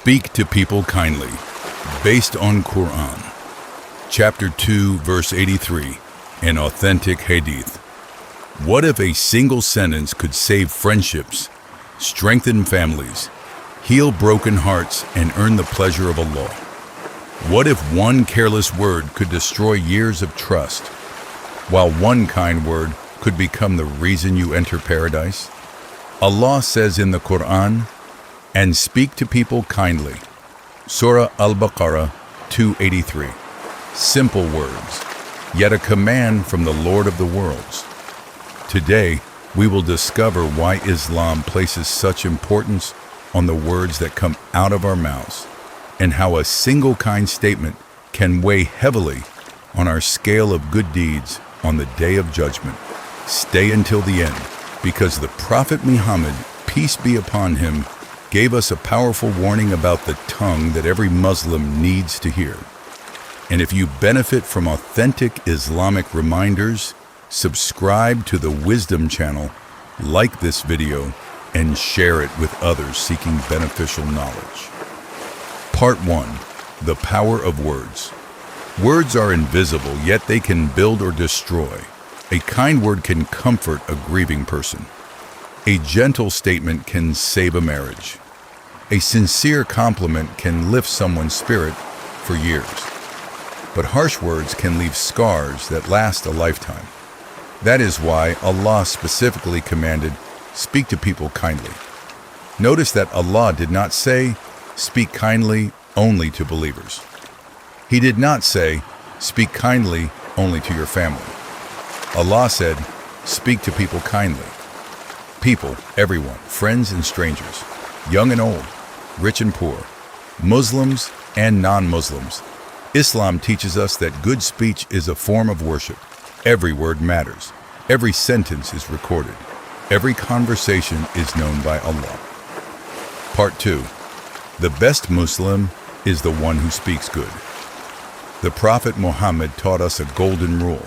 Speak to people kindly, based on Qur'an. Chapter 2, verse 83, an authentic Hadith. What if a single sentence could save friendships, strengthen families, heal broken hearts, and earn the pleasure of Allah? What if one careless word could destroy years of trust, while one kind word could become the reason you enter paradise? Allah says in the Qur'an, "And speak to people kindly." Surah Al-Baqarah 283. Simple words, yet a command from the Lord of the worlds. Today, we will discover why Islam places such importance on the words that come out of our mouths, and how a single kind statement can weigh heavily on our scale of good deeds on the Day of Judgment. Stay until the end, because the Prophet Muhammad, peace be upon him, gave us a powerful warning about the tongue that every Muslim needs to hear. And if you benefit from authentic Islamic reminders, subscribe to the Wisdom channel, like this video, and share it with others seeking beneficial knowledge. Part 1. The Power of Words. Words are invisible, yet they can build or destroy. A kind word can comfort a grieving person. A gentle statement can save a marriage. A sincere compliment can lift someone's spirit for years. But harsh words can leave scars that last a lifetime. That is why Allah specifically commanded, "Speak to people kindly." Notice that Allah did not say, "Speak kindly only to believers." He did not say, "Speak kindly only to your family." Allah said, "Speak to people kindly." People, everyone, friends and strangers, young and old, rich and poor, Muslims and non-Muslims. Islam teaches us that good speech is a form of worship. Every word matters. Every sentence is recorded. Every conversation is known by Allah. Part 2. The best Muslim is the one who speaks good. The Prophet Muhammad taught us a golden rule.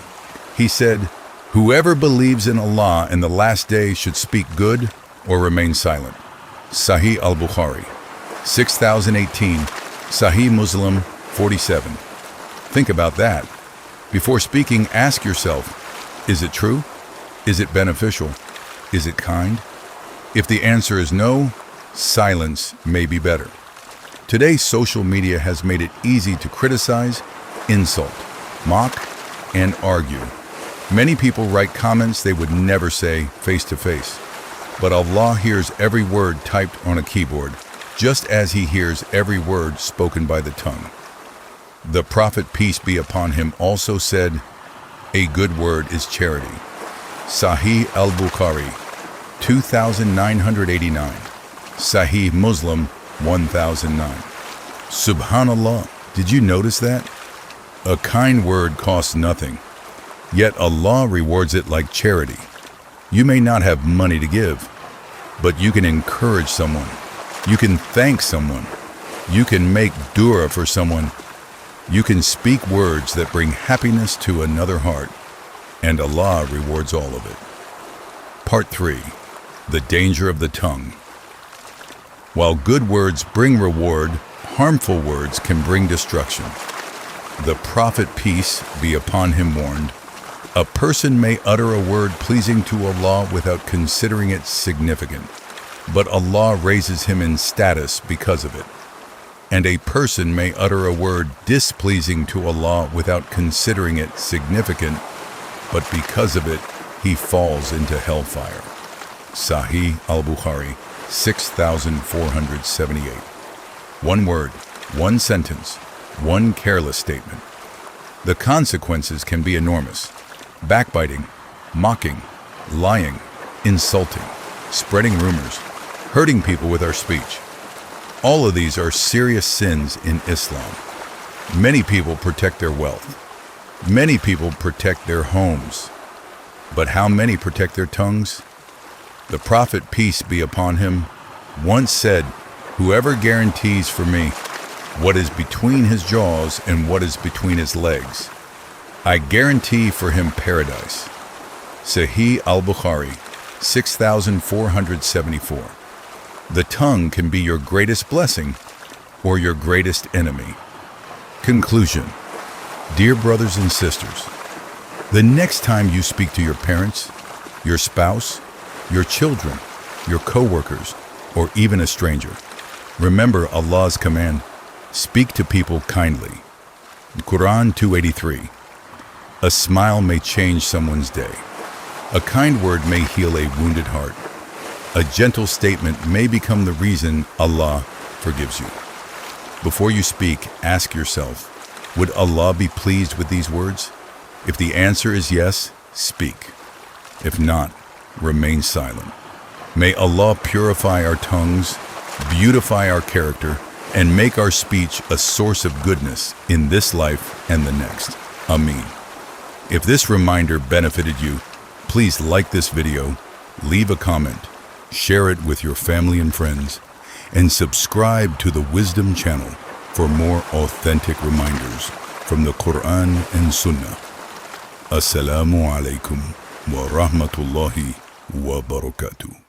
He said, "Whoever believes in Allah and the last day should speak good or remain silent." Sahih Al-Bukhari 6018, Sahih Muslim 47. Think about that. Before speaking, ask yourself, is it true? Is it beneficial? Is it kind? If the answer is no, silence may be better. Today, social media has made it easy to criticize, insult, mock, and argue. Many people write comments they would never say face to face. But Allah hears every word typed on a keyboard, just as He hears every word spoken by the tongue. The Prophet, peace be upon him, also said, "A good word is charity." Sahih Al-Bukhari 2989, Sahih Muslim 1009. Subhanallah, did you notice that? A kind word costs nothing, yet Allah rewards it like charity. You may not have money to give, but you can encourage someone. You can thank someone. You can make dua for someone. You can speak words that bring happiness to another heart, and Allah rewards all of it. Part 3. The danger of the tongue. While good words bring reward, harmful words can bring destruction. The Prophet, peace be upon him, warned, "A person may utter a word pleasing to Allah without considering it significant, but Allah raises him in status because of it. And a person may utter a word displeasing to Allah without considering it significant, but because of it, he falls into hellfire." Sahih Al-Bukhari 6478. One word, one sentence, one careless statement. The consequences can be enormous. Backbiting, mocking, lying, insulting, spreading rumors, hurting people with our speech. All of these are serious sins in Islam. Many people protect their wealth. Many people protect their homes. But how many protect their tongues? The Prophet, peace be upon him, once said, "Whoever guarantees for me what is between his jaws and what is between his legs, I guarantee for him paradise." Sahih Al-Bukhari 6474. The tongue can be your greatest blessing or your greatest enemy? Conclusion. Dear brothers and sisters, the next time you speak to your parents, your spouse, your children, your co-workers, or even a stranger, remember Allah's command, speak to people kindly. Qur'an 2:83. A smile may change someone's day. A kind word may heal a wounded heart. A gentle statement may become the reason Allah forgives you. Before you speak, ask yourself, would Allah be pleased with these words? If the answer is yes, speak. If not, remain silent. May Allah purify our tongues, beautify our character, and make our speech a source of goodness in this life and the next. Ameen. If this reminder benefited you, please like this video, leave a comment, share it with your family and friends, and subscribe to the Wisdom channel for more authentic reminders from the Qur'an and Sunnah. Assalamu alaikum wa rahmatullahi wa barakatuh.